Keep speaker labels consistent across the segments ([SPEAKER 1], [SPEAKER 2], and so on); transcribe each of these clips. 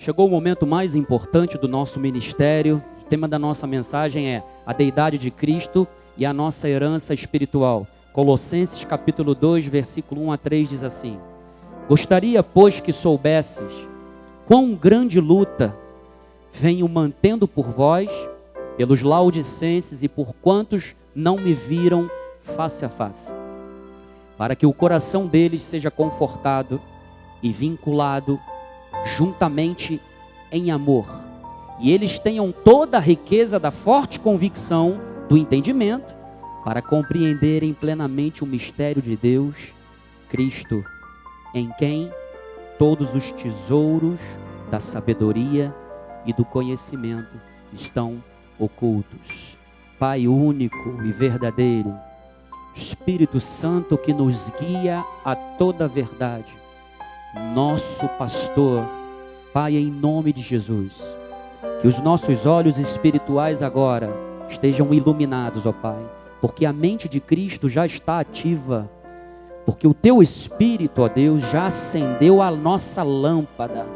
[SPEAKER 1] Chegou o momento mais importante do nosso ministério. O tema da nossa mensagem é a deidade de Cristo e a nossa herança espiritual. Colossenses capítulo 2, versículo 1 a 3 diz assim: Gostaria, pois, que soubesses quão grande luta venho mantendo por vós, pelos laodicenses e por quantos não me viram face a face, para que o coração deles seja confortado e vinculado juntamente em amor, e eles tenham toda a riqueza da forte convicção do entendimento, para compreenderem plenamente o mistério de Deus, Cristo, em quem todos os tesouros da sabedoria e do conhecimento estão ocultos. Pai único e verdadeiro, Espírito Santo que nos guia a toda a verdade, nosso pastor, Pai, em nome de Jesus, que os nossos olhos espirituais agora estejam iluminados, ó Pai, porque a mente de Cristo já está ativa, porque o Teu Espírito, ó Deus, já acendeu a nossa lâmpada.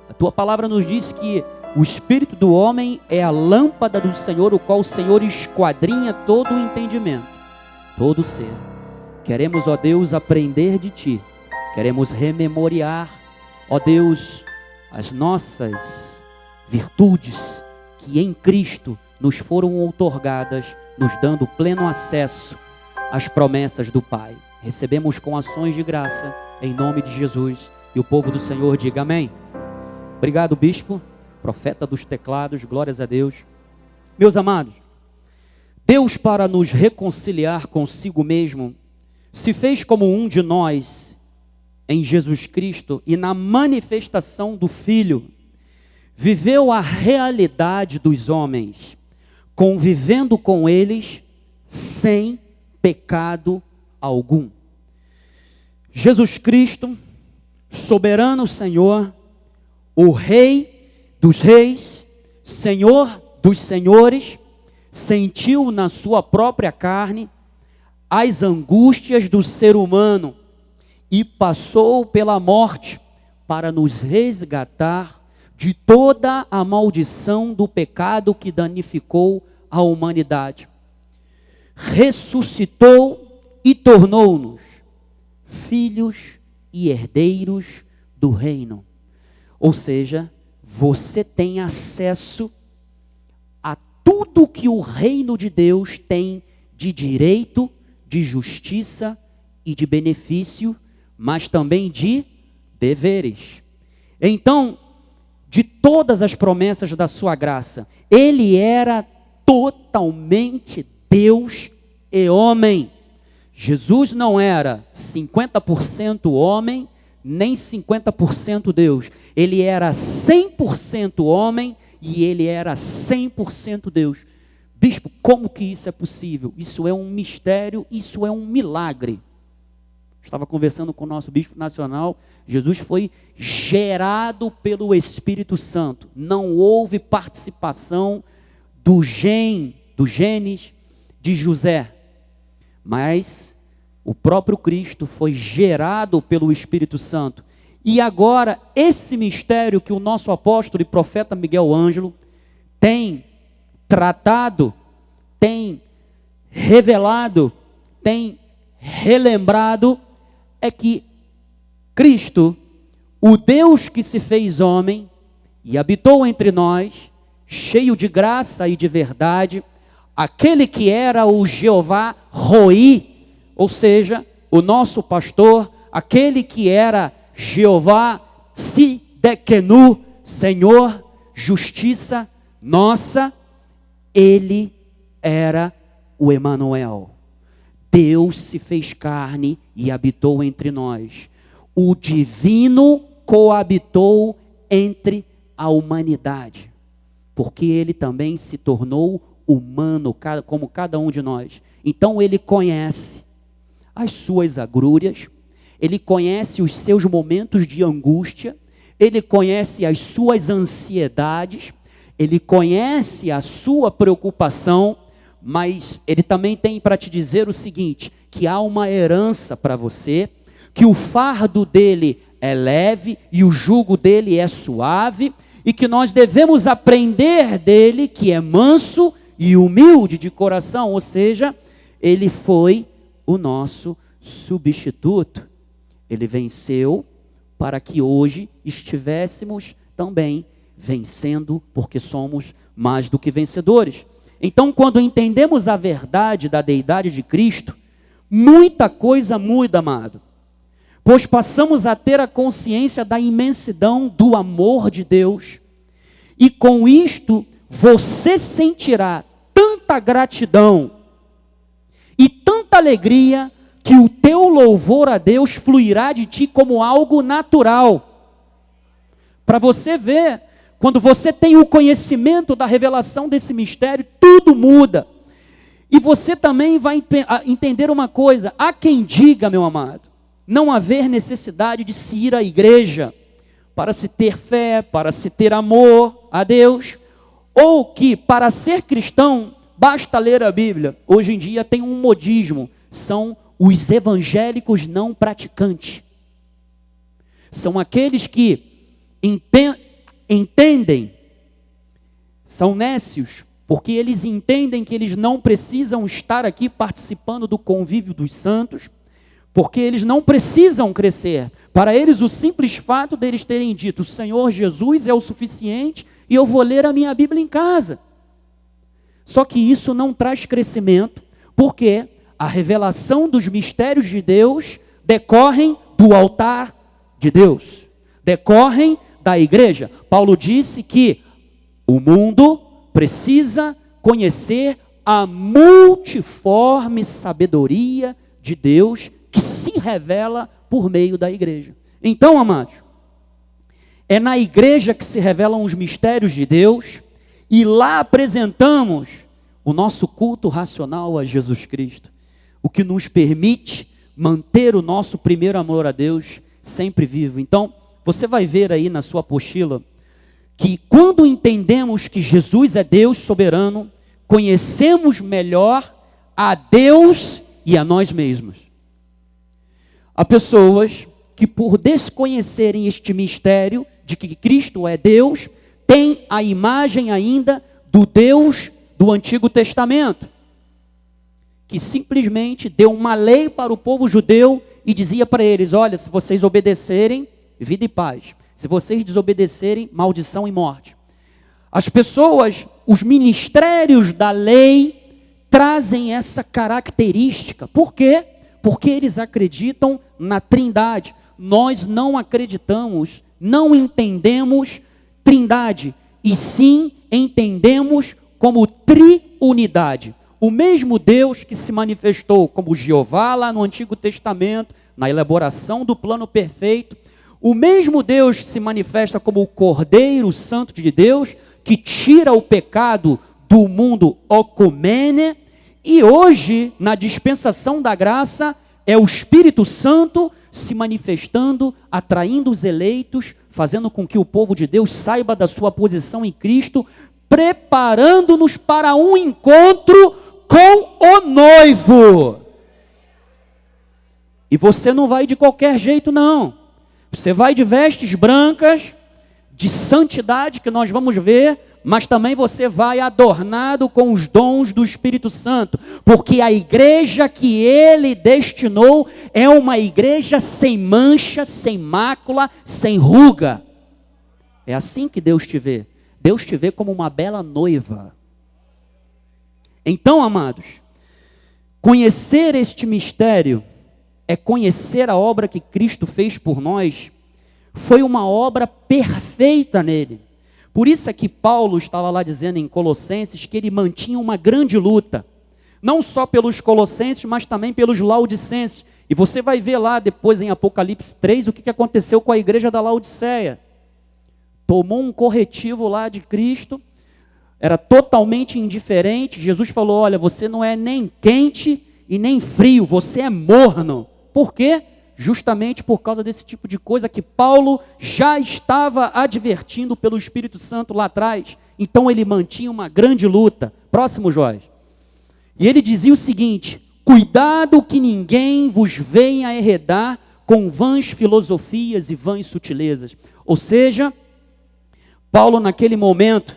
[SPEAKER 1] A Tua palavra nos diz que o Espírito do homem é a lâmpada do Senhor, o qual o Senhor esquadrinha todo o entendimento, todo o ser. Queremos, ó Deus, aprender de Ti. Queremos rememoriar, ó Deus, as nossas virtudes que em Cristo nos foram outorgadas, nos dando pleno acesso às promessas do Pai. Recebemos com ações de graça, em nome de Jesus. E o povo do Senhor diga amém. Obrigado, bispo, profeta dos teclados, glórias a Deus. Meus amados, Deus, para nos reconciliar consigo mesmo, se fez como um de nós em Jesus Cristo, e na manifestação do Filho, viveu a realidade dos homens, convivendo com eles sem pecado algum. Jesus Cristo, soberano Senhor, o Rei dos reis, Senhor dos senhores, sentiu na sua própria carne as angústias do ser humano e passou pela morte para nos resgatar de toda a maldição do pecado que danificou a humanidade. Ressuscitou e tornou-nos filhos e herdeiros do reino. Ou seja, você tem acesso a tudo que o reino de Deus tem de direito, de justiça e de benefício, mas também de deveres. Então, de todas as promessas da sua graça, ele era totalmente Deus e homem. Jesus não era 50% homem, nem 50% Deus. Ele era 100% homem e ele era 100% Deus. Bispo, como que isso é possível? Isso é um mistério, isso é um milagre. Estava conversando com o nosso bispo nacional. Jesus foi gerado pelo Espírito Santo. Não houve participação dos genes de José. Mas o próprio Cristo foi gerado pelo Espírito Santo. E agora, esse mistério que o nosso apóstolo e profeta Miguel Ângelo tem tratado, tem revelado, tem relembrado, é que Cristo, o Deus que se fez homem e habitou entre nós, cheio de graça e de verdade, aquele que era o Jeová Roi, ou seja, o nosso pastor, aquele que era Jeová Tsidkenu, Senhor, justiça nossa, ele era o Emanuel. Deus se fez carne e habitou entre nós. O divino coabitou entre a humanidade, porque ele também se tornou humano, como cada um de nós. Então ele conhece as suas agrúrias, ele conhece os seus momentos de angústia, ele conhece as suas ansiedades, ele conhece a sua preocupação, mas ele também tem para te dizer o seguinte, que há uma herança para você, que o fardo dele é leve e o jugo dele é suave, e que nós devemos aprender dele, que é manso e humilde de coração, ou seja, ele foi o nosso substituto. Ele venceu para que hoje estivéssemos também vencendo, porque somos mais do que vencedores. Então, quando entendemos a verdade da deidade de Cristo, muita coisa muda, amado, pois passamos a ter a consciência da imensidão do amor de Deus, e com isto você sentirá tanta gratidão e tanta alegria, que o teu louvor a Deus fluirá de ti como algo natural. Para você ver, quando você tem o conhecimento da revelação desse mistério, tudo muda. E você também vai entender uma coisa: há quem diga, meu amado, não haver necessidade de se ir à igreja para se ter fé, para se ter amor a Deus, ou que para ser cristão basta ler a Bíblia. Hoje em dia tem um modismo, são os evangélicos não praticantes. São aqueles que entendem, são nécios, porque eles entendem que eles não precisam estar aqui participando do convívio dos santos, porque eles não precisam crescer. Para eles, o simples fato deles terem dito: o Senhor Jesus é o suficiente e eu vou ler a minha Bíblia em casa. Só que isso não traz crescimento, porque a revelação dos mistérios de Deus decorrem do altar de Deus, decorrem da igreja. Paulo disse que o mundo precisa conhecer a multiforme sabedoria de Deus que se revela por meio da igreja. Então, amados, é na igreja que se revelam os mistérios de Deus, e lá apresentamos o nosso culto racional a Jesus Cristo, o que nos permite manter o nosso primeiro amor a Deus sempre vivo. Então, você vai ver aí na sua apostila, que quando entendemos que Jesus é Deus soberano, conhecemos melhor a Deus e a nós mesmos. Há pessoas que, por desconhecerem este mistério de que Cristo é Deus, têm a imagem ainda do Deus do Antigo Testamento, que simplesmente deu uma lei para o povo judeu e dizia para eles: olha, se vocês obedecerem, vida e paz; se vocês desobedecerem, maldição e morte. As pessoas, os ministérios da lei trazem essa característica. Por quê? Porque eles acreditam na Trindade. Nós não acreditamos, não entendemos Trindade, e sim entendemos como triunidade. O mesmo Deus que se manifestou como Jeová lá no Antigo Testamento, na elaboração do plano perfeito, o mesmo Deus se manifesta como o Cordeiro Santo de Deus, que tira o pecado do mundo ocumene, e hoje, na dispensação da graça, é o Espírito Santo se manifestando, atraindo os eleitos, fazendo com que o povo de Deus saiba da sua posição em Cristo, preparando-nos para um encontro com o noivo. E você não vai de qualquer jeito, não. Você vai de vestes brancas, de santidade, que nós vamos ver, mas também você vai adornado com os dons do Espírito Santo, porque a igreja que ele destinou é uma igreja sem mancha, sem mácula, sem ruga. É assim que Deus te vê. Deus te vê como uma bela noiva. Então, amados, conhecer este mistério é conhecer a obra que Cristo fez por nós. Foi uma obra perfeita nele. Por isso é que Paulo estava lá dizendo em Colossenses que ele mantinha uma grande luta, não só pelos colossenses, mas também pelos laodicenses. E você vai ver lá depois em Apocalipse 3 o que aconteceu com a igreja da Laodiceia. Tomou um corretivo lá de Cristo, era totalmente indiferente. Jesus falou: olha, você não é nem quente e nem frio, você é morno. Por quê? Justamente por causa desse tipo de coisa que Paulo já estava advertindo pelo Espírito Santo lá atrás. Então ele mantinha uma grande luta. Próximo, Jorge. E ele dizia o seguinte: cuidado que ninguém vos venha enredar com vãs filosofias e vãs sutilezas. Ou seja, Paulo naquele momento,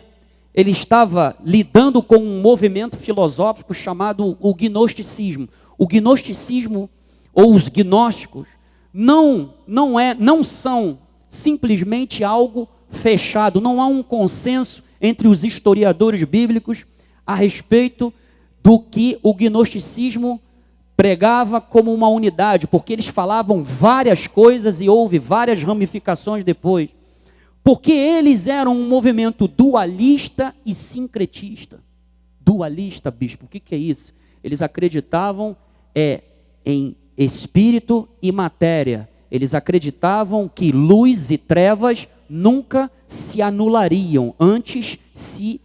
[SPEAKER 1] ele estava lidando com um movimento filosófico chamado o gnosticismo. O gnosticismo, ou os gnósticos, não são simplesmente algo fechado, não há um consenso entre os historiadores bíblicos a respeito do que o gnosticismo pregava como uma unidade, porque eles falavam várias coisas e houve várias ramificações depois. Porque eles eram um movimento dualista e sincretista. Dualista, bispo, o que é isso? Eles acreditavam em espírito e matéria. Eles acreditavam que luz e trevas nunca se anulariam, antes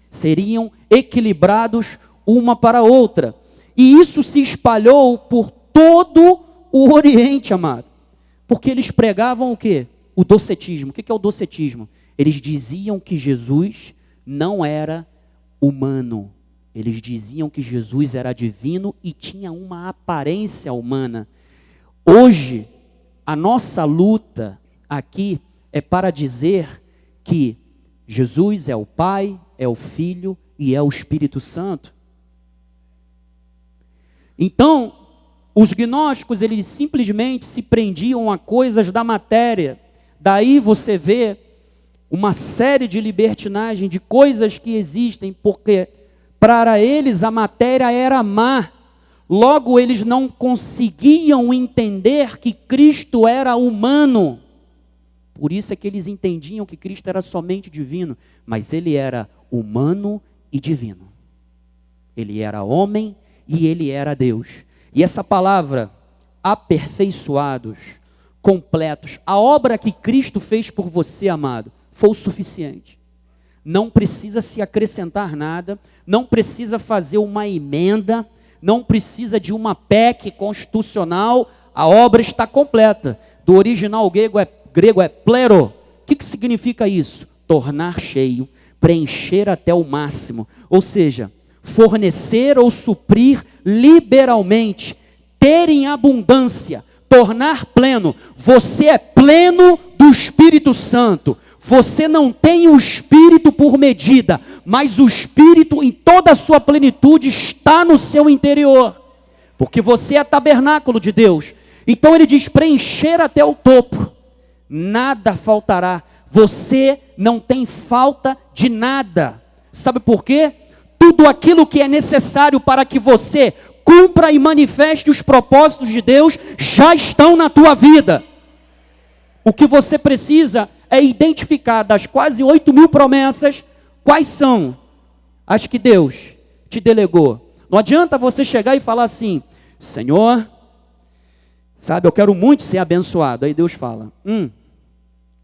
[SPEAKER 1] seriam equilibrados uma para a outra. E isso se espalhou por todo o Oriente, amado. Porque eles pregavam o quê? O docetismo. O que é o docetismo? Eles diziam que Jesus não era humano. Eles diziam que Jesus era divino e tinha uma aparência humana. Hoje, a nossa luta aqui é para dizer que Jesus é o Pai, é o Filho e é o Espírito Santo. Então, os gnósticos, eles simplesmente se prendiam a coisas da matéria. Daí você vê uma série de libertinagem, de coisas que existem, porque para eles a matéria era má. Logo, eles não conseguiam entender que Cristo era humano. Por isso é que eles entendiam que Cristo era somente divino, mas ele era humano e divino. Ele era homem e ele era Deus. E essa palavra, aperfeiçoados, completos, a obra que Cristo fez por você, amado, foi o suficiente. Não precisa se acrescentar nada, não precisa fazer uma emenda, não precisa de uma PEC constitucional, a obra está completa. Do original grego é plero. O que significa isso? Tornar cheio, preencher até o máximo, ou seja, fornecer ou suprir liberalmente, ter em abundância, tornar pleno. Você é pleno do Espírito Santo. Você não tem o Espírito por medida, mas o Espírito em toda a sua plenitude está no seu interior, porque você é tabernáculo de Deus. Então ele diz, preencher até o topo, nada faltará. Você não tem falta de nada. Sabe por quê? Tudo aquilo que é necessário para que você cumpra e manifeste os propósitos de Deus já estão na tua vida. O que você precisa é identificar das quase 8.000 promessas, quais são as que Deus te delegou. Não adianta você chegar e falar assim, Senhor, sabe, eu quero muito ser abençoado. Aí Deus fala, o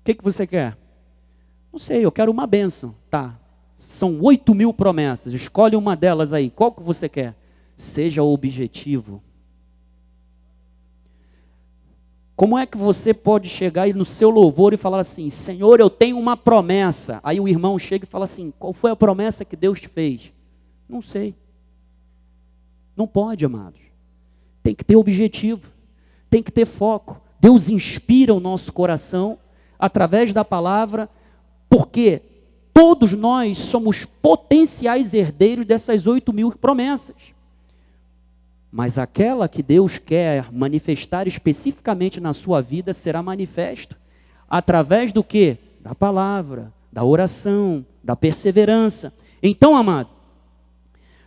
[SPEAKER 1] que você quer? Não sei, eu quero uma bênção. Tá, são 8.000 promessas, escolhe uma delas aí, qual que você quer? Seja objetivo. Como é que você pode chegar aí no seu louvor e falar assim, Senhor, eu tenho uma promessa. Aí o irmão chega e fala assim, qual foi a promessa que Deus te fez? Não sei. Não pode, amados. Tem que ter objetivo, tem que ter foco. Deus inspira o nosso coração através da palavra, porque todos nós somos potenciais herdeiros dessas 8.000 promessas. Mas aquela que Deus quer manifestar especificamente na sua vida será manifesto através do quê? Da palavra, da oração, da perseverança. Então, amado,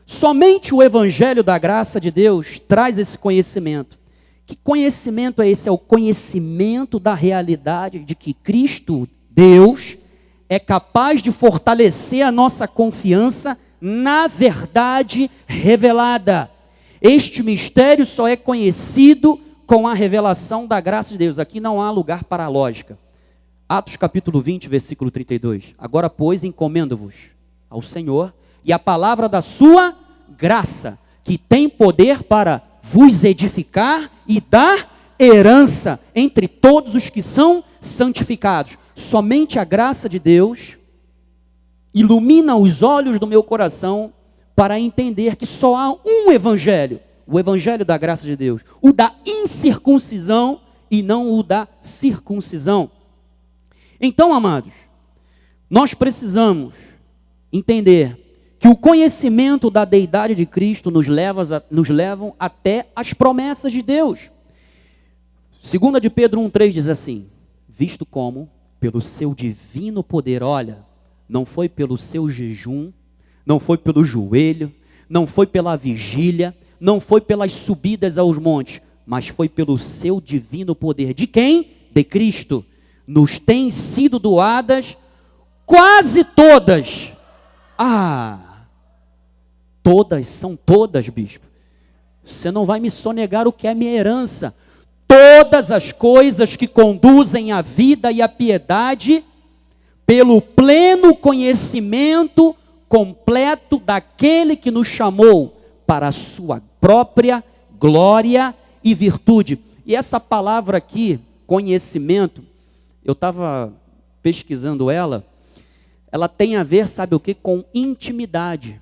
[SPEAKER 1] somente o Evangelho da graça de Deus traz esse conhecimento. Que conhecimento é esse? É o conhecimento da realidade de que Cristo, Deus, é capaz de fortalecer a nossa confiança na verdade revelada. Este mistério só é conhecido com a revelação da graça de Deus. Aqui não há lugar para a lógica. Atos capítulo 20, versículo 32. Agora, pois, encomendo-vos ao Senhor e a palavra da sua graça, que tem poder para vos edificar e dar herança entre todos os que são santificados. Somente a graça de Deus ilumina os olhos do meu coração para entender que só há um evangelho, o evangelho da graça de Deus, o da incircuncisão e não o da circuncisão. Então, amados, nós precisamos entender que o conhecimento da deidade de Cristo nos levam até as promessas de Deus. 2 de Pedro 1,3 diz assim: visto como, pelo seu divino poder, olha, não foi pelo seu jejum, não foi pelo joelho, não foi pela vigília, não foi pelas subidas aos montes, mas foi pelo seu divino poder. De quem? De Cristo. Nos têm sido doadas quase todas. Todas, são todas, bispo. Você não vai me sonegar o que é minha herança. Todas as coisas que conduzem à vida e à piedade, pelo pleno conhecimento completo daquele que nos chamou para a sua própria glória e virtude. E essa palavra aqui, conhecimento, eu estava pesquisando ela tem a ver, sabe o que? Com intimidade.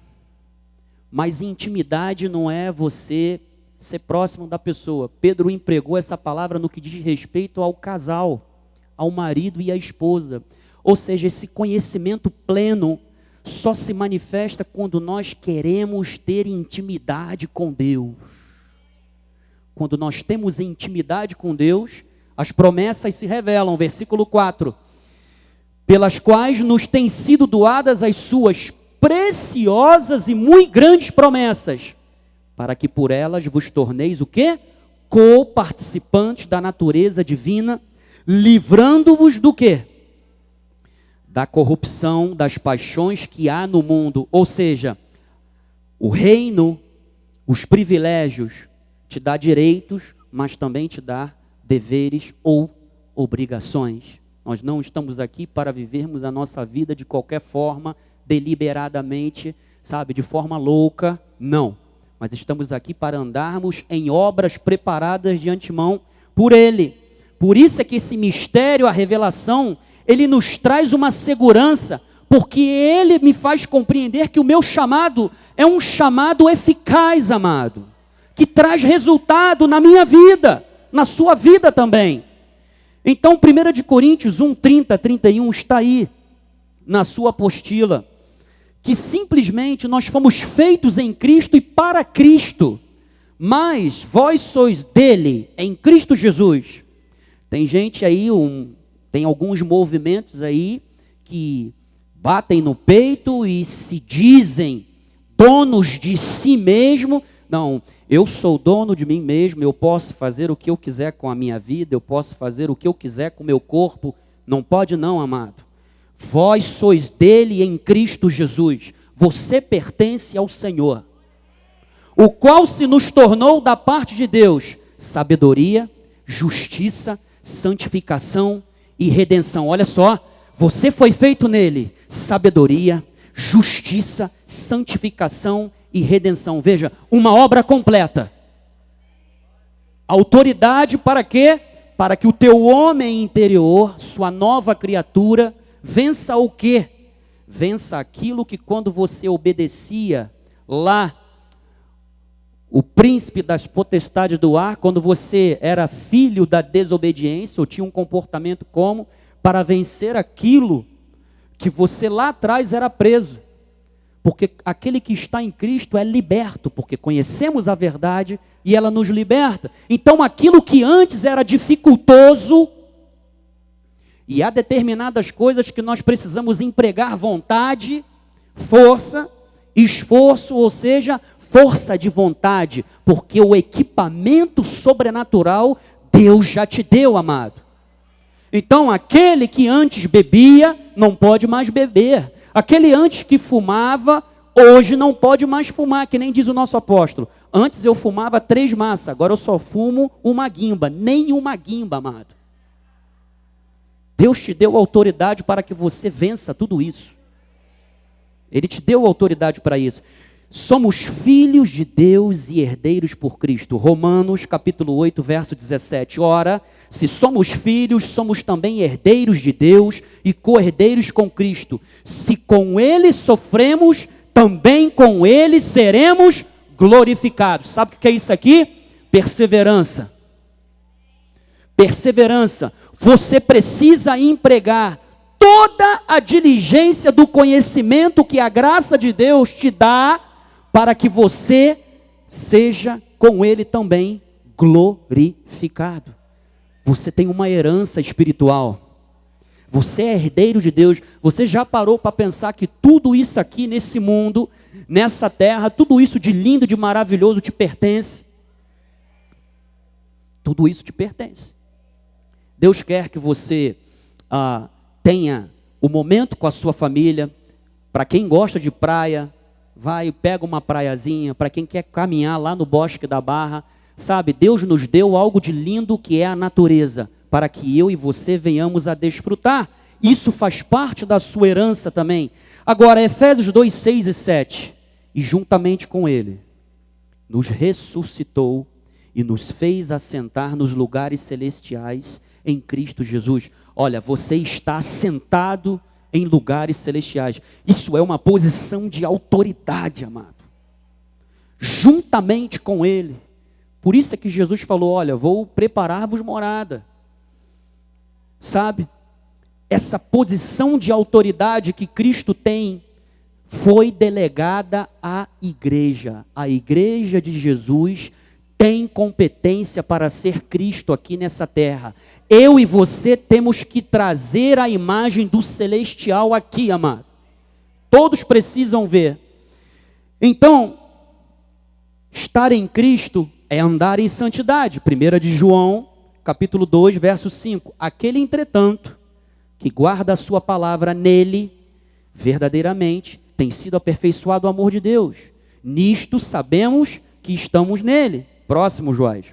[SPEAKER 1] Mas intimidade não é você ser próximo da pessoa. Pedro empregou essa palavra no que diz respeito ao casal, ao marido e à esposa. Ou seja, esse conhecimento pleno só se manifesta quando nós queremos ter intimidade com Deus. Quando nós temos intimidade com Deus, as promessas se revelam. Versículo 4. Pelas quais nos têm sido doadas as suas preciosas e muito grandes promessas, para que por elas vos torneis o quê? Co-participantes da natureza divina, livrando-vos do quê? Da corrupção, das paixões que há no mundo. Ou seja, o reino, os privilégios, te dá direitos, mas também te dá deveres ou obrigações. Nós não estamos aqui para vivermos a nossa vida de qualquer forma, deliberadamente, sabe, de forma louca, não. Mas estamos aqui para andarmos em obras preparadas de antemão por Ele. Por isso é que esse mistério, a revelação, ele nos traz uma segurança, porque ele me faz compreender que o meu chamado é um chamado eficaz, amado, que traz resultado na minha vida, na sua vida também. Então, 1 de Coríntios 1, 30, 31 está aí, na sua apostila, que simplesmente nós fomos feitos em Cristo e para Cristo, mas vós sois dele, em Cristo Jesus. Tem gente aí, tem alguns movimentos aí, que batem no peito e se dizem donos de si mesmo. Não, eu sou dono de mim mesmo, eu posso fazer o que eu quiser com a minha vida, eu posso fazer o que eu quiser com o meu corpo. Não pode não, amado. Vós sois dele em Cristo Jesus. Você pertence ao Senhor, o qual se nos tornou da parte de Deus sabedoria, justiça, santificação e redenção. Olha só, você foi feito nele sabedoria, justiça, santificação e redenção. Veja, uma obra completa. Autoridade para quê? Para que o teu homem interior, sua nova criatura, vença o quê? Vença aquilo que quando você obedecia lá, o príncipe das potestades do ar, quando você era filho da desobediência, ou tinha um comportamento como, para vencer aquilo que você lá atrás era preso. Porque aquele que está em Cristo é liberto, porque conhecemos a verdade e ela nos liberta. Então aquilo que antes era dificultoso, e há determinadas coisas que nós precisamos empregar vontade, força, esforço, ou seja, força de vontade, porque o equipamento sobrenatural Deus já te deu, amado. Então aquele que antes bebia, não pode mais beber. Aquele antes que fumava, hoje não pode mais fumar, que nem diz o nosso apóstolo. Antes eu fumava 3 maças, agora eu só fumo uma guimba, nem uma guimba, amado. Deus te deu autoridade para que você vença tudo isso. Ele te deu autoridade para isso. Somos filhos de Deus e herdeiros por Cristo. Romanos capítulo 8, verso 17. Ora, se somos filhos, somos também herdeiros de Deus e co-herdeiros com Cristo. Se com Ele sofremos, também com Ele seremos glorificados. Sabe o que é isso aqui? Perseverança. perseverança, você precisa empregar toda a diligência do conhecimento que a graça de Deus te dá para que você seja com Ele também glorificado. Você tem uma herança espiritual. Você é herdeiro de Deus. Você já parou para pensar que tudo isso aqui nesse mundo, nessa terra, tudo isso de lindo, de maravilhoso te pertence? Tudo isso te pertence. Deus quer que você tenha o momento com a sua família. Para quem gosta de praia, vai e pega uma praiazinha. Para quem quer caminhar lá no Bosque da Barra, sabe, Deus nos deu algo de lindo que é a natureza, para que eu e você venhamos a desfrutar. Isso faz parte da sua herança também. Agora, Efésios 2, 6 e 7. E juntamente com Ele, nos ressuscitou e nos fez assentar nos lugares celestiais em Cristo Jesus. Olha, você está assentado em lugares celestiais. Isso é uma posição de autoridade, amado. Juntamente com Ele. Por isso é que Jesus falou, olha, vou preparar-vos morada. Sabe? Essa posição de autoridade que Cristo tem foi delegada à igreja. A igreja de Jesus tem competência para ser Cristo aqui nessa terra. Eu e você temos que trazer a imagem do celestial aqui, amado. Todos precisam ver. Então, estar em Cristo é andar em santidade. 1 de João, capítulo 2, verso 5. Aquele, entretanto, que guarda a sua palavra nele, verdadeiramente, tem sido aperfeiçoado o amor de Deus. Nisto sabemos que estamos nele. Próximo, Joás.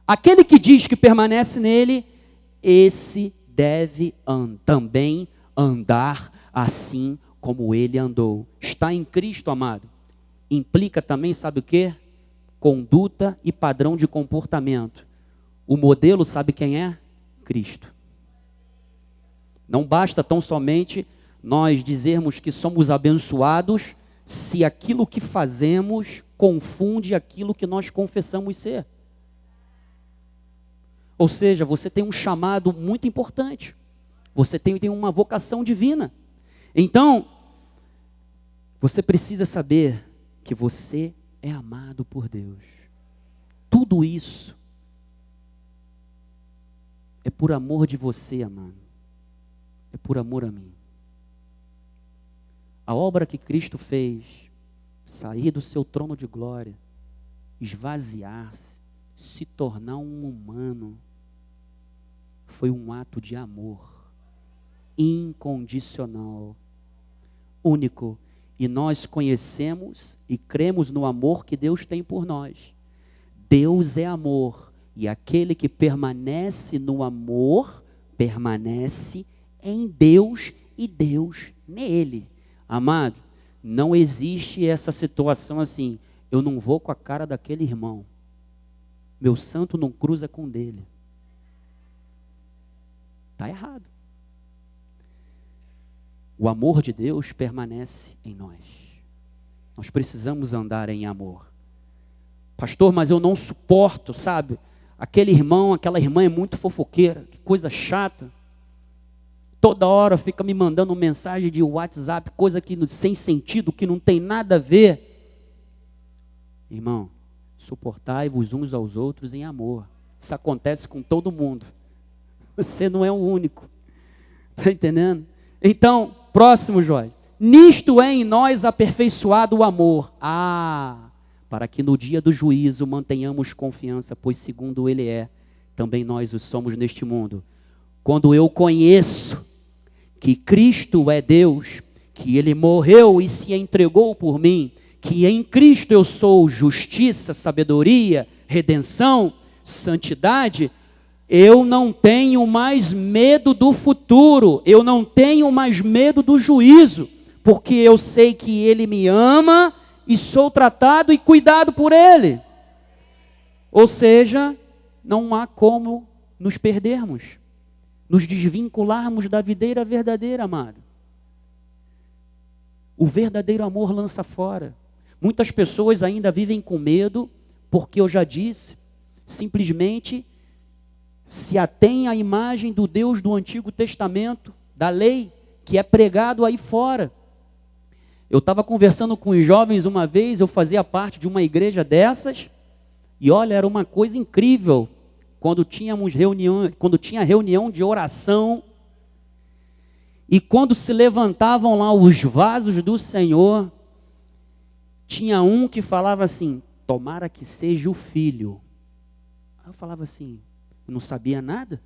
[SPEAKER 1] Aquele que diz que permanece nele, esse deve também andar assim como ele andou. Está em Cristo, amado. Implica também, sabe o quê? Conduta e padrão de comportamento. O modelo, sabe quem é? Cristo. Não basta tão somente nós dizermos que somos abençoados se aquilo que fazemos confunde aquilo que nós confessamos ser. Ou seja, você tem um chamado muito importante. Você tem uma vocação divina. Então, você precisa saber que você é amado por Deus. Tudo isso é por amor de você, amado. É por amor a mim. A obra que Cristo fez, sair do seu trono de glória, esvaziar-se, se tornar um humano, foi um ato de amor incondicional, único. E nós conhecemos e cremos no amor que Deus tem por nós. Deus é amor, e aquele que permanece no amor, permanece em Deus e Deus nele. Amado, não existe essa situação assim, eu não vou com a cara daquele irmão, meu santo não cruza com o dele. Está errado. O amor de Deus permanece em nós. Nós precisamos andar em amor. Pastor, mas eu não suporto, sabe? Aquele irmão, aquela irmã é muito fofoqueira, que coisa chata. Toda hora fica me mandando mensagem de WhatsApp, coisa que sem sentido, que não tem nada a ver. Irmão, suportai-vos uns aos outros em amor. Isso acontece com todo mundo. Você não é o único. Está entendendo? Então, próximo, Jorge. Nisto é em nós aperfeiçoado o amor. Para que no dia do juízo mantenhamos confiança, pois segundo Ele é, também nós o somos neste mundo. Quando eu conheço que Cristo é Deus, que Ele morreu e se entregou por mim, que em Cristo eu sou justiça, sabedoria, redenção, santidade, eu não tenho mais medo do futuro, eu não tenho mais medo do juízo, porque eu sei que Ele me ama e sou tratado e cuidado por Ele. Ou seja, não há como nos perdermos, nos desvincularmos da videira verdadeira, amado. O verdadeiro amor lança fora. Muitas pessoas ainda vivem com medo, porque eu já disse, simplesmente se atém à imagem do Deus do Antigo Testamento, da lei, que é pregado aí fora. Eu estava conversando com os jovens uma vez, eu fazia parte de uma igreja dessas, e olha, era uma coisa incrível, quando tinha reunião de oração, e quando se levantavam lá os vasos do Senhor, tinha um que falava assim, tomara que seja o filho. Aí eu falava assim, eu não sabia nada.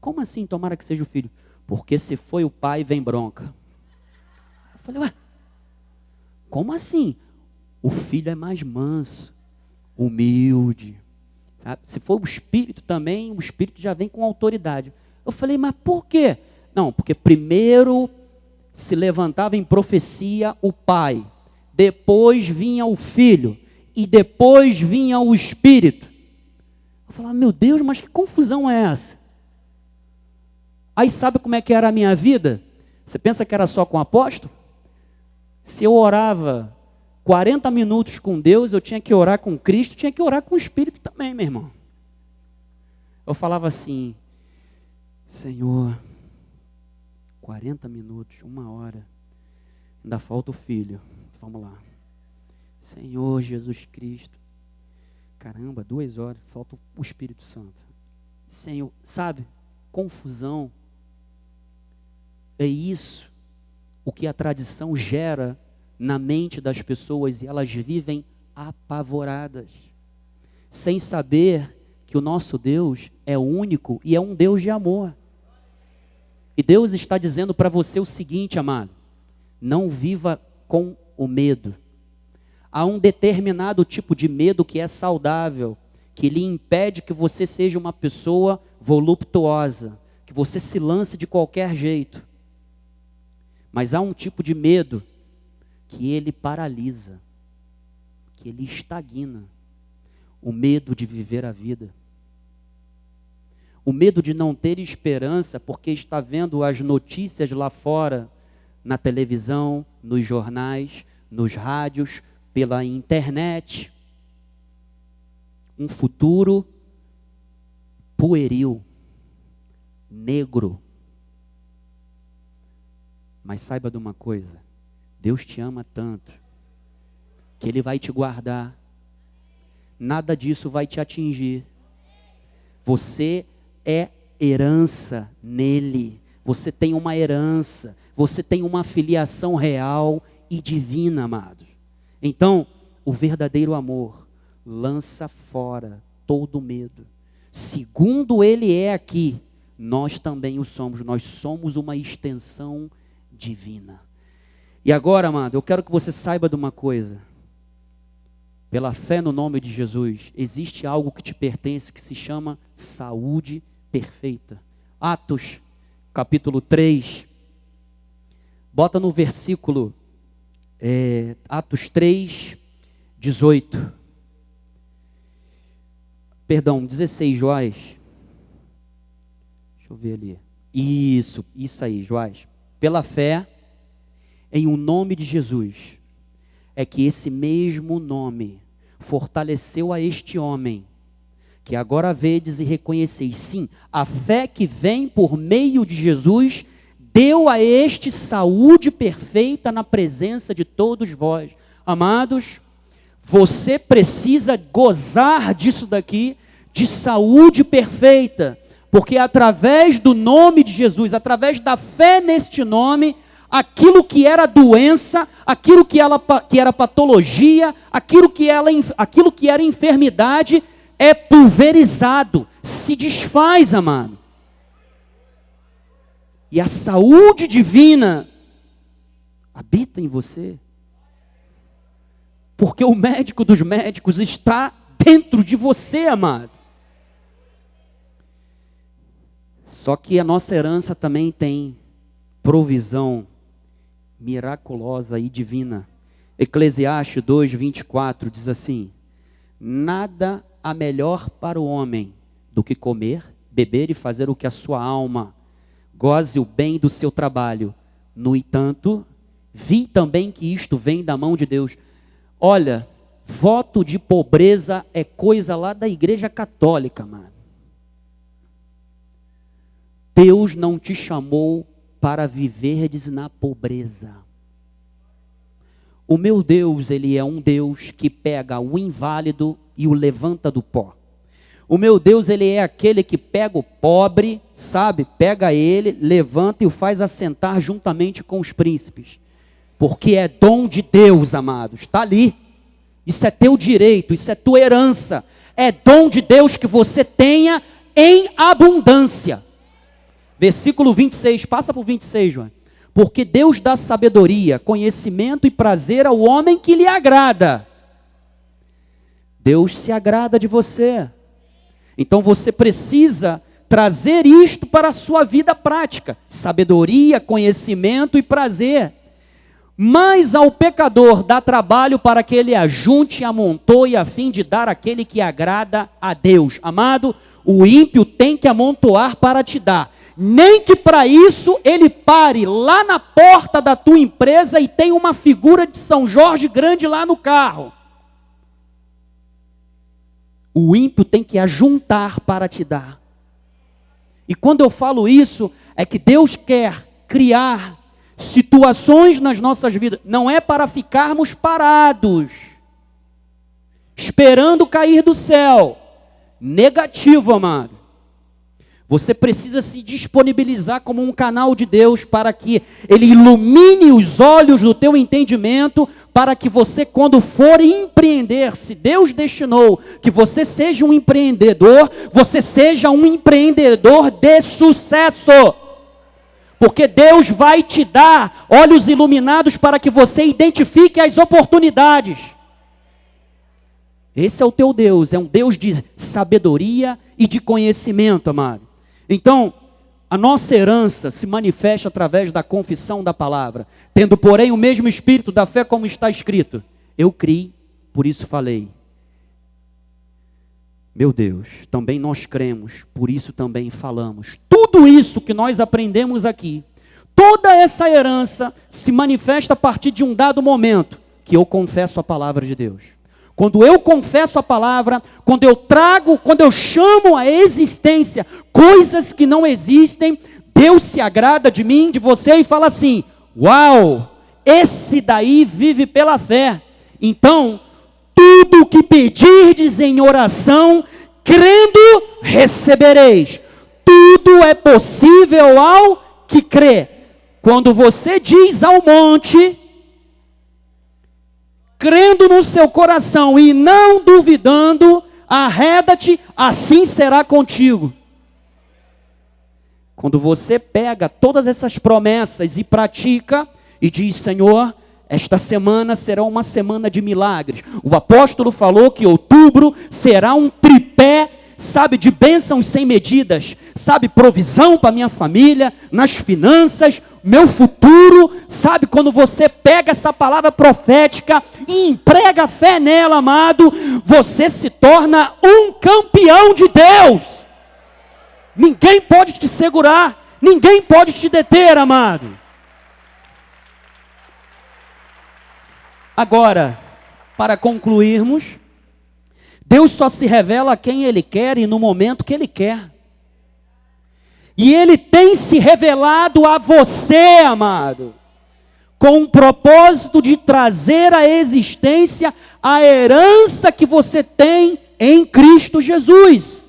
[SPEAKER 1] Como assim tomara que seja o filho? Porque se foi o pai, vem bronca. Eu falei, ué, como assim? O filho é mais manso, humilde. Sabe? Se for o espírito também, o espírito já vem com autoridade. Eu falei, mas por quê? Não, porque primeiro se levantava em profecia o pai, depois vinha o filho, e depois vinha o espírito. Eu falava, meu Deus, mas que confusão é essa? Aí sabe como é que era a minha vida? Você pensa que era só com o apóstolo? Se eu orava 40 minutos com Deus, eu tinha que orar com Cristo, tinha que orar com o Espírito também, meu irmão. Eu falava assim, Senhor, 40 minutos, 1 hora, ainda falta o filho, vamos lá. Senhor Jesus Cristo, caramba, 2 horas, falta o Espírito Santo. Senhor, sabe, confusão, é isso o que a tradição gera na mente das pessoas, e elas vivem apavoradas, sem saber que o nosso Deus é único e é um Deus de amor. E Deus está dizendo para você o seguinte, amado, não viva com o medo. Há um determinado tipo de medo que é saudável, que lhe impede que você seja uma pessoa voluptuosa, que você se lance de qualquer jeito. Mas há um tipo de medo que ele paralisa, que ele estagna. O medo de viver a vida. O medo de não ter esperança porque está vendo as notícias lá fora, na televisão, nos jornais, nos rádios, pela internet. Um futuro pueril, negro. Mas saiba de uma coisa, Deus te ama tanto, que Ele vai te guardar, nada disso vai te atingir. Você é herança nele, você tem uma herança, você tem uma filiação real e divina, amados. Então, o verdadeiro amor lança fora todo medo. Segundo ele é aqui, nós também o somos, nós somos uma extensão divina. E agora, amado, eu quero que você saiba de uma coisa. Pela fé no nome de Jesus, existe algo que te pertence que se chama saúde perfeita. Atos, capítulo 3. Bota no versículo, Atos 3, 18. Perdão, 16, Joás. Deixa eu ver ali. Isso aí, Joás. Pela fé, em o nome de Jesus, é que esse mesmo nome fortaleceu a este homem, que agora vedes e reconheceis. Sim, a fé que vem por meio de Jesus, deu a este saúde perfeita na presença de todos vós. Amados, você precisa gozar disso daqui, de saúde perfeita, porque através do nome de Jesus, através da fé neste nome, aquilo que era doença, aquilo que era patologia, aquilo que era enfermidade, é pulverizado, se desfaz, amado. E a saúde divina habita em você. Porque o médico dos médicos está dentro de você, amado. Só que a nossa herança também tem provisão miraculosa e divina. Eclesiastes 2:24 diz assim: nada há melhor para o homem do que comer, beber e fazer o que a sua alma goze o bem do seu trabalho. No entanto, vi também que isto vem da mão de Deus. Olha, voto de pobreza é coisa lá da igreja católica, mano. Deus não te chamou para viverdes na pobreza. O meu Deus, Ele é um Deus que pega o inválido e o levanta do pó. O meu Deus, Ele é aquele que pega o pobre, sabe? Pega ele, levanta e o faz assentar juntamente com os príncipes. Porque é dom de Deus, amados. Está ali. Isso é teu direito, isso é tua herança. É dom de Deus que você tenha em abundância. Versículo 26, passa por 26, João. Porque Deus dá sabedoria, conhecimento e prazer ao homem que lhe agrada. Deus se agrada de você. Então você precisa trazer isto para a sua vida prática. Sabedoria, conhecimento e prazer. Mas ao pecador dá trabalho para que ele ajunte, amontoe, a fim de dar aquele que agrada a Deus. Amado, o ímpio tem que amontoar para te dar. Nem que para isso ele pare lá na porta da tua empresa e tenha uma figura de São Jorge grande lá no carro. O ímpio tem que ajuntar para te dar. E quando eu falo isso, é que Deus quer criar situações nas nossas vidas. Não é para ficarmos parados, esperando cair do céu. Negativo, amado. Você precisa se disponibilizar como um canal de Deus para que Ele ilumine os olhos do teu entendimento, para que você, quando for empreender, se Deus destinou que você seja um empreendedor, você seja um empreendedor de sucesso. Porque Deus vai te dar olhos iluminados para que você identifique as oportunidades. Esse é o teu Deus, é um Deus de sabedoria e de conhecimento, amado. Então, a nossa herança se manifesta através da confissão da palavra. Tendo, porém, o mesmo espírito da fé, como está escrito. Eu criei, por isso falei. Meu Deus, também nós cremos, por isso também falamos. Tudo isso que nós aprendemos aqui, toda essa herança se manifesta a partir de um dado momento que eu confesso a palavra de Deus. Quando eu confesso a palavra, quando eu chamo à existência coisas que não existem, Deus se agrada de mim, de você e fala assim: uau, esse daí vive pela fé. Então, tudo o que pedirdes em oração, crendo, recebereis. Tudo é possível ao que crê. Quando você diz ao monte, crendo no seu coração e não duvidando, arreda-te, assim será contigo. Quando você pega todas essas promessas e pratica, e diz: Senhor, esta semana será uma semana de milagres. O apóstolo falou que outubro será um tripé, sabe, de bênçãos sem medidas, sabe, provisão para minha família, nas finanças, meu futuro, sabe, quando você pega essa palavra profética e emprega fé nela, amado, você se torna um campeão de Deus. Ninguém pode te segurar, ninguém pode te deter, amado. Agora, para concluirmos, Deus só se revela a quem Ele quer e no momento que Ele quer. E Ele tem se revelado a você, amado, com o propósito de trazer à existência a herança que você tem em Cristo Jesus.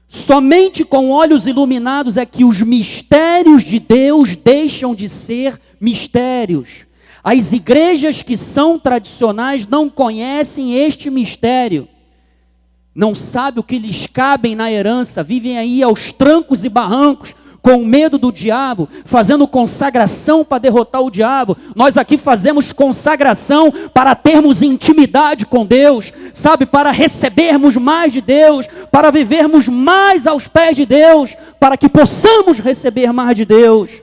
[SPEAKER 1] Somente com olhos iluminados é que os mistérios de Deus deixam de ser mistérios. As igrejas que são tradicionais não conhecem este mistério. Não sabem o que lhes cabe na herança, vivem aí aos trancos e barrancos, com medo do diabo, fazendo consagração para derrotar o diabo. Nós aqui fazemos consagração para termos intimidade com Deus, sabe, para recebermos mais de Deus, para vivermos mais aos pés de Deus, para que possamos receber mais de Deus.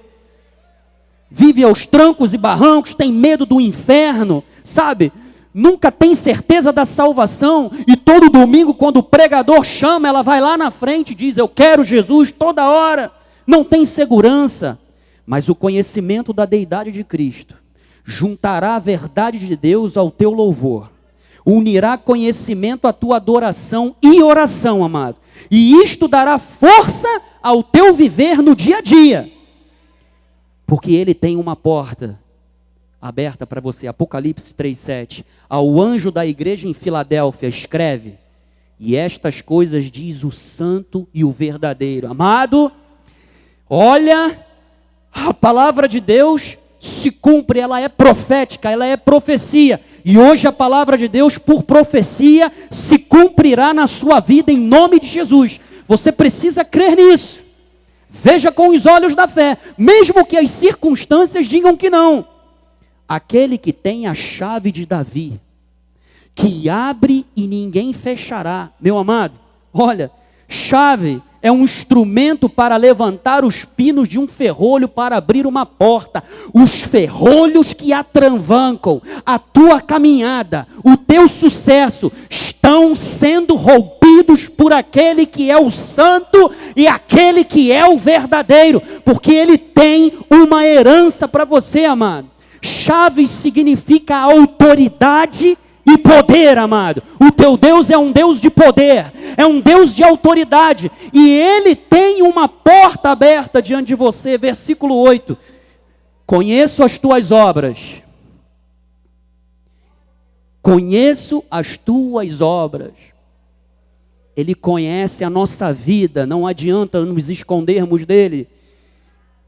[SPEAKER 1] Vive aos trancos e barrancos, tem medo do inferno, sabe? Nunca tem certeza da salvação, e todo domingo quando o pregador chama, ela vai lá na frente e diz: eu quero Jesus toda hora. Não tem segurança, mas o conhecimento da deidade de Cristo juntará a verdade de Deus ao teu louvor. unirá conhecimento à tua adoração e oração, amado. E isto dará força ao teu viver no dia a dia. Porque ele tem uma porta aberta para você. Apocalipse 3:7. Ao anjo da igreja em Filadélfia escreve: e estas coisas diz o santo e o verdadeiro. Amado, olha, a palavra de Deus se cumpre, ela é profética, ela é profecia. E hoje a palavra de Deus, por profecia, se cumprirá na sua vida em nome de Jesus. Você precisa crer nisso. Veja com os olhos da fé, mesmo que as circunstâncias digam que não. Aquele que tem a chave de Davi, que abre e ninguém fechará. Meu amado, olha, chave é um instrumento para levantar os pinos de um ferrolho para abrir uma porta. Os ferrolhos que atravancam a tua caminhada, o teu sucesso, estão sendo rompidos por aquele que é o santo e aquele que é o verdadeiro, porque ele tem uma herança para você, amado. Chave significa autoridade e poder, amado. O teu Deus é um Deus de poder, é um Deus de autoridade, e ele tem uma porta aberta diante de você. Versículo 8: conheço as tuas obras, conheço as tuas obras. Ele conhece a nossa vida, não adianta nos escondermos dele.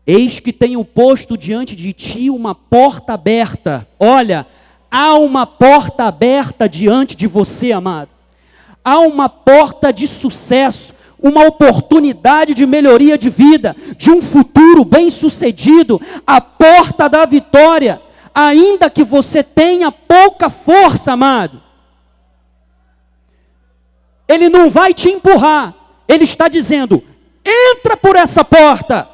[SPEAKER 1] Eis que tenho posto diante de ti uma porta aberta. Olha, há uma porta aberta diante de você, amado. Há uma porta de sucesso, uma oportunidade de melhoria de vida, de um futuro bem-sucedido, a porta da vitória, ainda que você tenha pouca força, amado. Ele não vai te empurrar, ele está dizendo: entra por essa porta.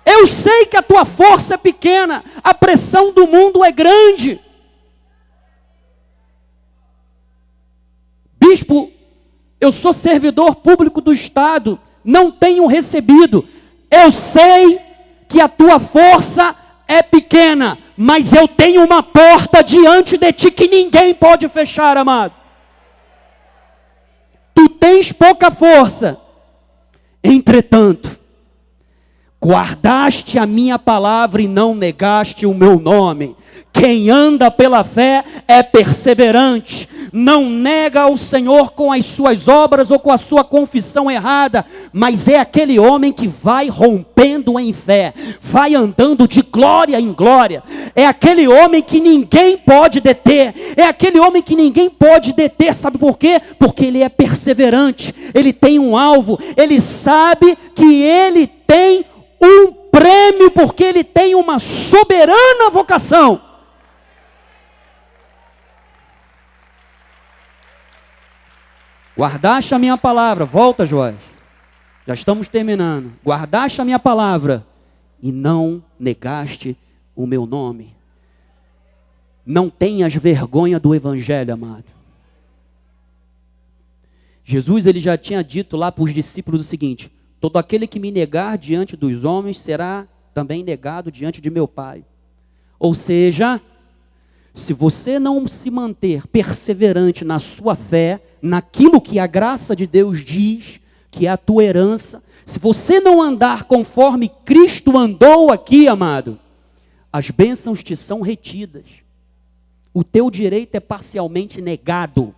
[SPEAKER 1] Eu sei que a tua força é pequena, a pressão do mundo é grande. Bispo, eu sou servidor público do Estado, não tenho recebido. Eu sei que a tua força é pequena, mas eu tenho uma porta diante de ti que ninguém pode fechar, amado. Tu tens pouca força, entretanto, guardaste a minha palavra e não negaste o meu nome. Quem anda pela fé é perseverante, não nega ao Senhor com as suas obras ou com a sua confissão errada, mas é aquele homem que vai rompendo em fé, vai andando de glória em glória. É aquele homem que ninguém pode deter, é aquele homem que ninguém pode deter, sabe por quê? Porque ele é perseverante, ele tem um alvo, ele sabe que ele tem um prêmio, porque ele tem uma soberana vocação. Guardaste a minha palavra, volta, Joás, já estamos terminando. Guardaste a minha palavra e não negaste o meu nome. Não tenhas vergonha do evangelho, amado. Jesus, ele já tinha dito lá para os discípulos o seguinte: todo aquele que me negar diante dos homens será também negado diante de meu Pai. Ou seja, se você não se manter perseverante na sua fé, naquilo que a graça de Deus diz, que é a tua herança, se você não andar conforme Cristo andou aqui, amado, as bênçãos te são retidas. O teu direito é parcialmente negado.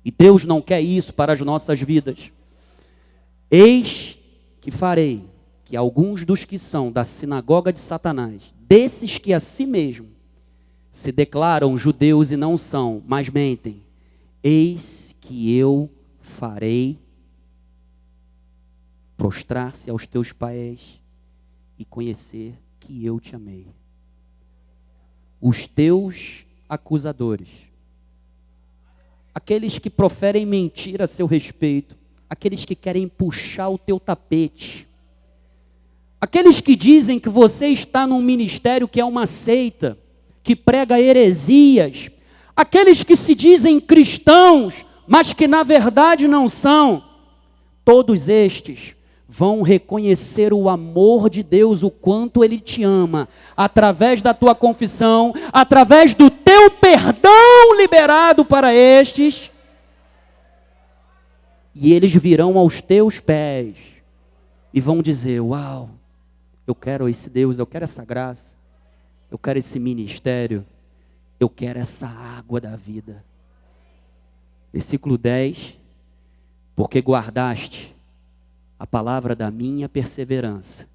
[SPEAKER 1] E Deus não quer isso para as nossas vidas. Eis que farei que alguns dos que são da sinagoga de Satanás, desses que a si mesmo se declaram judeus e não são, mas mentem, eis que eu farei prostrar-se aos teus pés e conhecer que eu te amei. Os teus acusadores, aqueles que proferem mentira a seu respeito, aqueles que querem puxar o teu tapete, aqueles que dizem que você está num ministério que é uma seita, que prega heresias, aqueles que se dizem cristãos, mas que na verdade não são, todos estes vão reconhecer o amor de Deus, o quanto Ele te ama, através da tua confissão, através do teu perdão liberado para estes, e eles virão aos teus pés e vão dizer: uau, eu quero esse Deus, eu quero essa graça, eu quero esse ministério, eu quero essa água da vida. Versículo 10, porque guardaste a palavra da minha perseverança.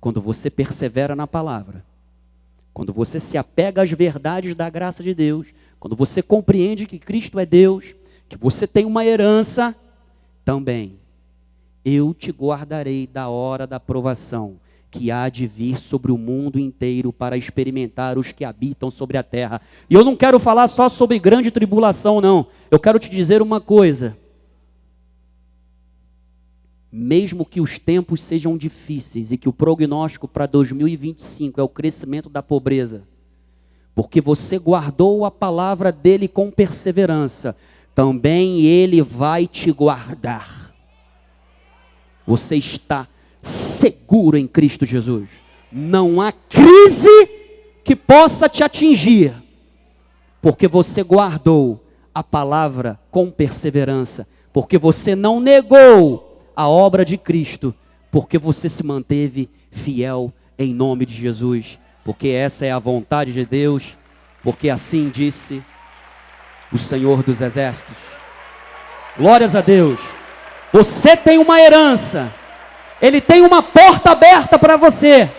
[SPEAKER 1] Quando você persevera na palavra, quando você se apega às verdades da graça de Deus, quando você compreende que Cristo é Deus, que você tem uma herança, também eu te guardarei da hora da provação, que há de vir sobre o mundo inteiro para experimentar os que habitam sobre a terra. E eu não quero falar só sobre grande tribulação, não. Eu quero te dizer uma coisa. Mesmo que os tempos sejam difíceis e que o prognóstico para 2025 é o crescimento da pobreza, porque você guardou a palavra dele com perseverança, também ele vai te guardar. Você está seguro em Cristo Jesus. Não há crise que possa te atingir, porque você guardou a palavra com perseverança, porque você não negou a obra de Cristo, porque você se manteve fiel em nome de Jesus, porque essa é a vontade de Deus, porque assim disse o Senhor dos Exércitos. Glórias a Deus. Você tem uma herança, Ele tem uma porta aberta para você.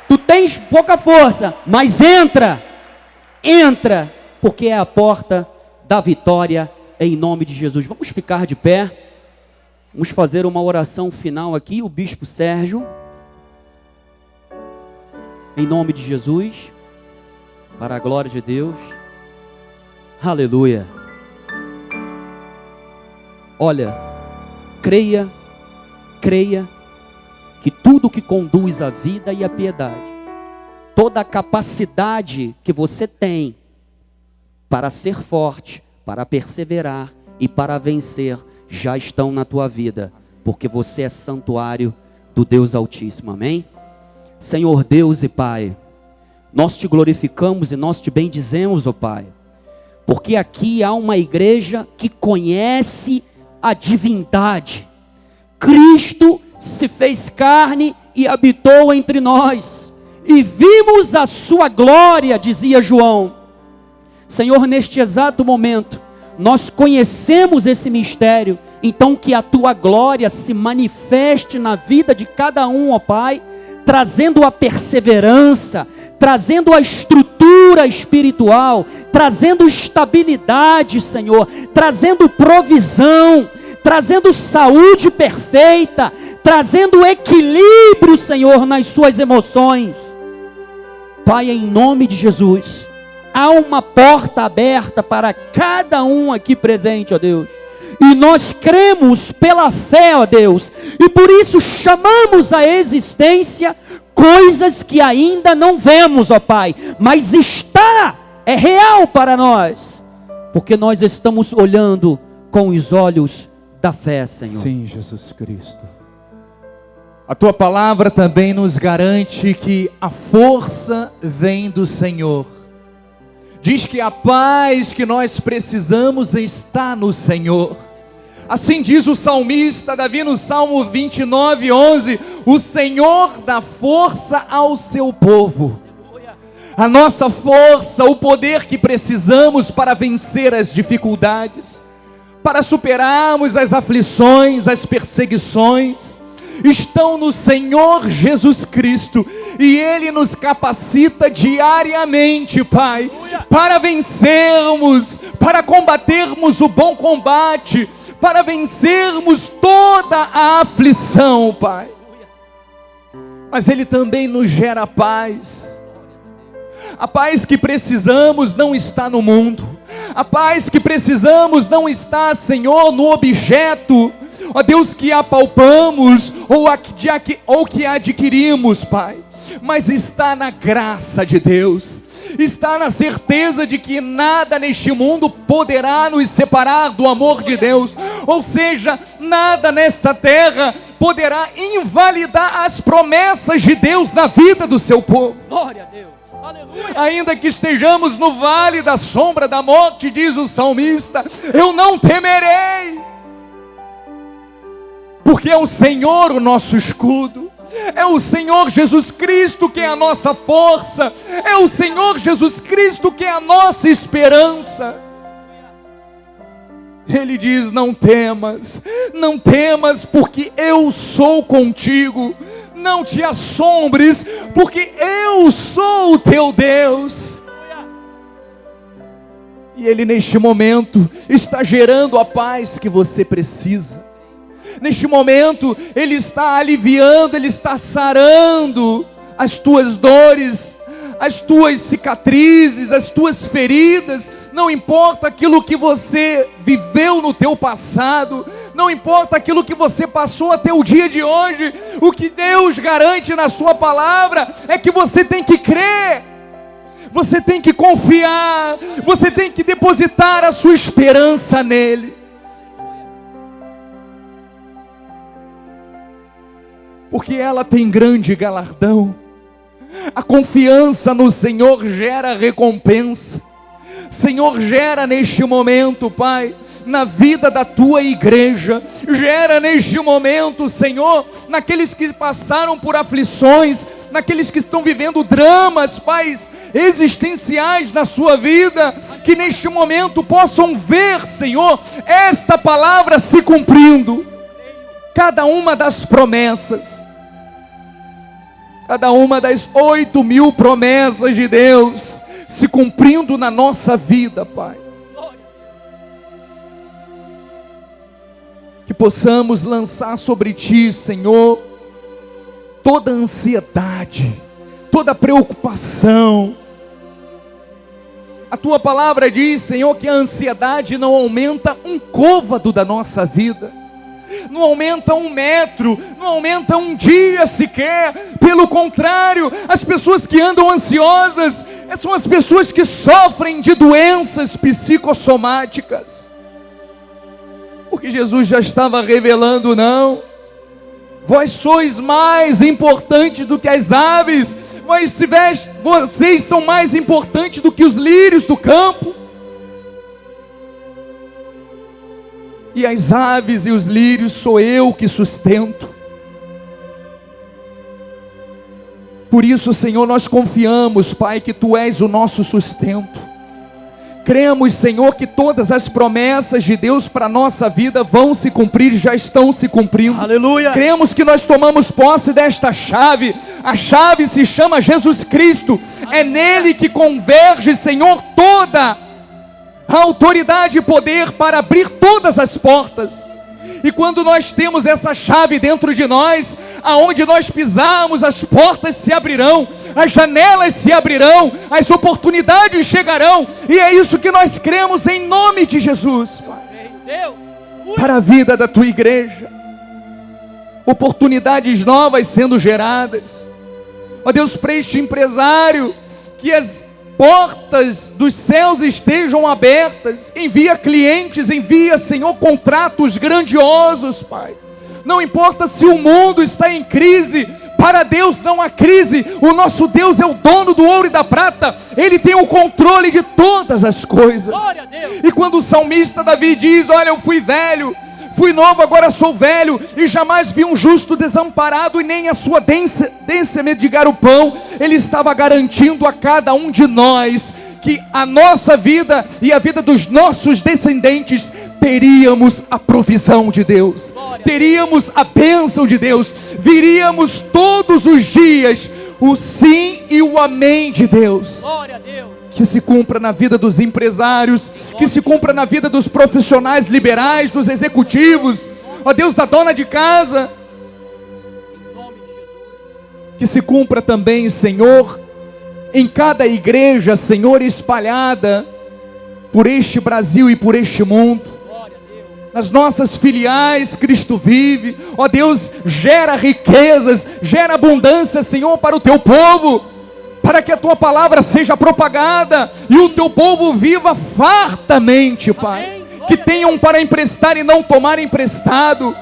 [SPEAKER 1] Tu tens pouca força, mas entra, porque é a porta da vitória em nome de Jesus. Vamos ficar de pé, vamos fazer uma oração final aqui. O bispo Sérgio, em nome de Jesus, para a glória de Deus. Aleluia. Olha, creia que tudo que conduz à vida e à piedade, toda a capacidade que você tem para ser forte, para perseverar e para vencer, já estão na tua vida, porque você é santuário do Deus Altíssimo, amém? Senhor Deus e Pai, nós te glorificamos e nós te bendizemos, ó Pai, porque aqui há uma igreja que conhece a divindade. Cristo se fez carne e habitou entre nós, e vimos a sua glória, dizia João. Senhor, neste exato momento, nós conhecemos esse mistério, então que a tua glória se manifeste na vida de cada um, ó Pai, trazendo a perseverança, trazendo a estrutura espiritual, trazendo estabilidade, Senhor, trazendo provisão, trazendo saúde perfeita, trazendo equilíbrio, Senhor, nas suas emoções. Pai, em nome de Jesus, há uma porta aberta para cada um aqui presente, ó Deus, e nós cremos pela fé, ó Deus, e por isso chamamos à existência coisas que ainda não vemos, ó Pai, mas é real para nós, porque nós estamos olhando com os olhos da fé, Senhor.
[SPEAKER 2] Sim, Jesus Cristo. A tua palavra também nos garante que a força vem do Senhor. Diz que a paz que nós precisamos está no Senhor. Assim diz o salmista Davi no Salmo 29:11, o Senhor dá força ao seu povo. A nossa força, o poder que precisamos para vencer as dificuldades, para superarmos as aflições, as perseguições, estão no Senhor Jesus Cristo, e Ele nos capacita diariamente, Pai, para vencermos, para combatermos o bom combate, para vencermos toda a aflição, Pai. Mas Ele também nos gera paz. A paz que precisamos não está no mundo. A paz que precisamos não está, Senhor, no objeto, ó Deus, que apalpamos ou que adquirimos, Pai, mas está na graça de Deus, está na certeza de que nada neste mundo poderá nos separar do amor de Deus. Ou seja, nada nesta terra poderá invalidar as promessas de Deus na vida do seu povo.
[SPEAKER 1] Glória a Deus. Aleluia.
[SPEAKER 2] Ainda que estejamos no vale da sombra da morte, diz o salmista, eu não temerei, porque é o Senhor o nosso escudo, é o Senhor Jesus Cristo que é a nossa força, é o Senhor Jesus Cristo que é a nossa esperança. Ele diz: não temas, não temas, porque eu sou contigo. Não te assombres, porque eu sou o teu Deus. E Ele neste momento está gerando a paz que você precisa. Neste momento Ele está aliviando, Ele está sarando as tuas dores, as tuas cicatrizes, as tuas feridas. Não importa aquilo que você viveu no teu passado, não importa aquilo que você passou até o dia de hoje, o que Deus garante na sua palavra é que você tem que crer, você tem que confiar, você tem que depositar a sua esperança nele. Porque ela tem grande galardão. A confiança no Senhor gera recompensa. Senhor, gera neste momento, Pai, na vida da tua igreja, gera neste momento, Senhor, naqueles que passaram por aflições, naqueles que estão vivendo dramas, Pai, existenciais na sua vida, que neste momento possam ver, Senhor, esta palavra se cumprindo. Cada uma das promessas, cada uma das 8.000 promessas de Deus se cumprindo na nossa vida, Pai. Que possamos lançar sobre Ti, Senhor, toda ansiedade, toda preocupação. A Tua palavra diz, Senhor, que a ansiedade não aumenta um côvado da nossa vida, não aumenta 1 metro, não aumenta um dia sequer. Pelo contrário, as pessoas que andam ansiosas são as pessoas que sofrem de doenças psicossomáticas. Porque Jesus já estava revelando: não, vós sois mais importantes do que as aves, vocês são mais importantes do que os lírios do campo. E as aves e os lírios sou eu que sustento. Por isso, Senhor, nós confiamos, Pai, que Tu és o nosso sustento. Cremos, Senhor, que todas as promessas de Deus para a nossa vida vão se cumprir, já estão se cumprindo.
[SPEAKER 1] Aleluia.
[SPEAKER 2] Cremos que nós tomamos posse desta chave. A chave se chama Jesus Cristo. É nele que converge, Senhor, toda a autoridade e poder para abrir todas as portas. E quando nós temos essa chave dentro de nós, aonde nós pisarmos, as portas se abrirão, as janelas se abrirão, as oportunidades chegarão. E é isso que nós cremos em nome de Jesus, Pai. Para a vida da Tua igreja, oportunidades novas sendo geradas. Ó Deus, para este empresário, que as portas dos céus estejam abertas. Envia clientes, envia, Senhor, contratos grandiosos, Pai. Não importa se o mundo está em crise, para Deus não há crise. O nosso Deus é o dono do ouro e da prata. Ele tem o controle de todas as coisas. Glória a Deus. E quando o salmista Davi diz: olha, eu fui velho, fui novo, agora sou velho, e jamais vi um justo desamparado, e nem a sua dência mendigar o pão. Ele estava garantindo a cada um de nós que a nossa vida e a vida dos nossos descendentes teríamos a provisão de Deus, teríamos a bênção de Deus, viríamos todos os dias o sim e o amém de Deus. Glória a Deus. Que se cumpra na vida dos empresários, que se cumpra na vida dos profissionais liberais, dos executivos, ó Deus, da dona de casa. Que se cumpra também, Senhor, em cada igreja, Senhor, espalhada por este Brasil e por este mundo. Nas nossas filiais, Cristo vive. Ó Deus, gera riquezas, gera abundância, Senhor, para o Teu povo, para que a Tua palavra seja propagada e o Teu povo viva fartamente, Pai. que tenham para emprestar e não tomar emprestado,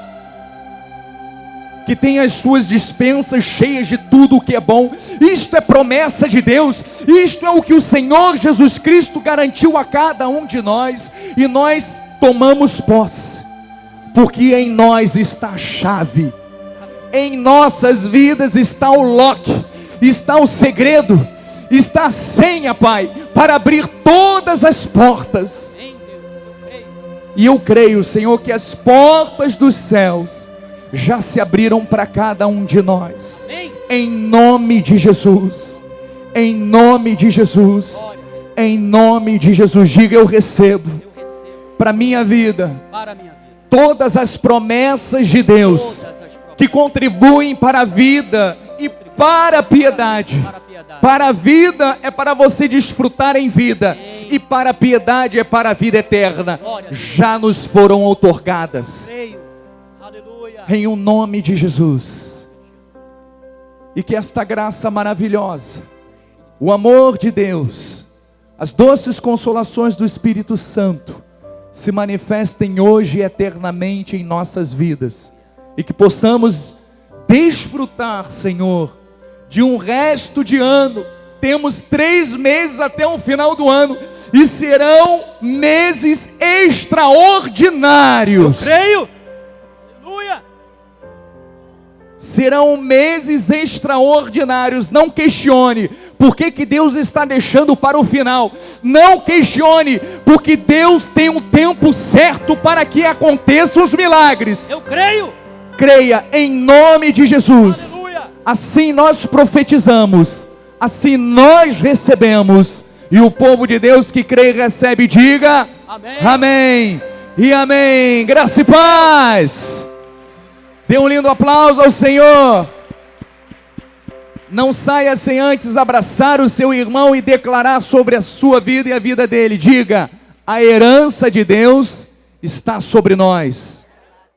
[SPEAKER 2] que tenha as suas despensas cheias de tudo o que é bom. Isto é promessa de Deus, isto é o que o Senhor Jesus Cristo garantiu a cada um de nós, e nós tomamos posse, porque em nós está a chave, em nossas vidas está o lock, está o segredo, está a senha, Pai, para abrir todas as portas. E eu creio, Senhor, que as portas dos céus já se abriram para cada um de nós, em nome de Jesus, em nome de Jesus, em nome de Jesus. Diga: eu recebo para minha vida todas as promessas de Deus que contribuem para a vida e para a piedade. Para a vida é para você desfrutar em vida, e para a piedade é para a vida eterna. Já nos foram outorgadas em o nome de Jesus. E que esta graça maravilhosa, o amor de Deus, as doces consolações do Espírito Santo se manifestem hoje e eternamente em nossas vidas, e que possamos desfrutar, Senhor, de um resto de ano. Temos 3 meses até o final do ano, e serão meses extraordinários.
[SPEAKER 1] Eu creio. Aleluia.
[SPEAKER 2] Serão meses extraordinários. Não questione por que Deus está deixando para o final. Não questione, porque Deus tem um tempo certo para que aconteçam os milagres.
[SPEAKER 1] Eu creio.
[SPEAKER 2] Creia em nome de Jesus.
[SPEAKER 1] Aleluia.
[SPEAKER 2] Assim nós profetizamos, assim nós recebemos, e o povo de Deus que crê e recebe, diga amém, amém e amém. Graça e paz. Dê um lindo aplauso ao Senhor. Não saia sem antes abraçar o seu irmão e declarar sobre a sua vida e a vida dele. Diga: a herança de Deus está sobre nós.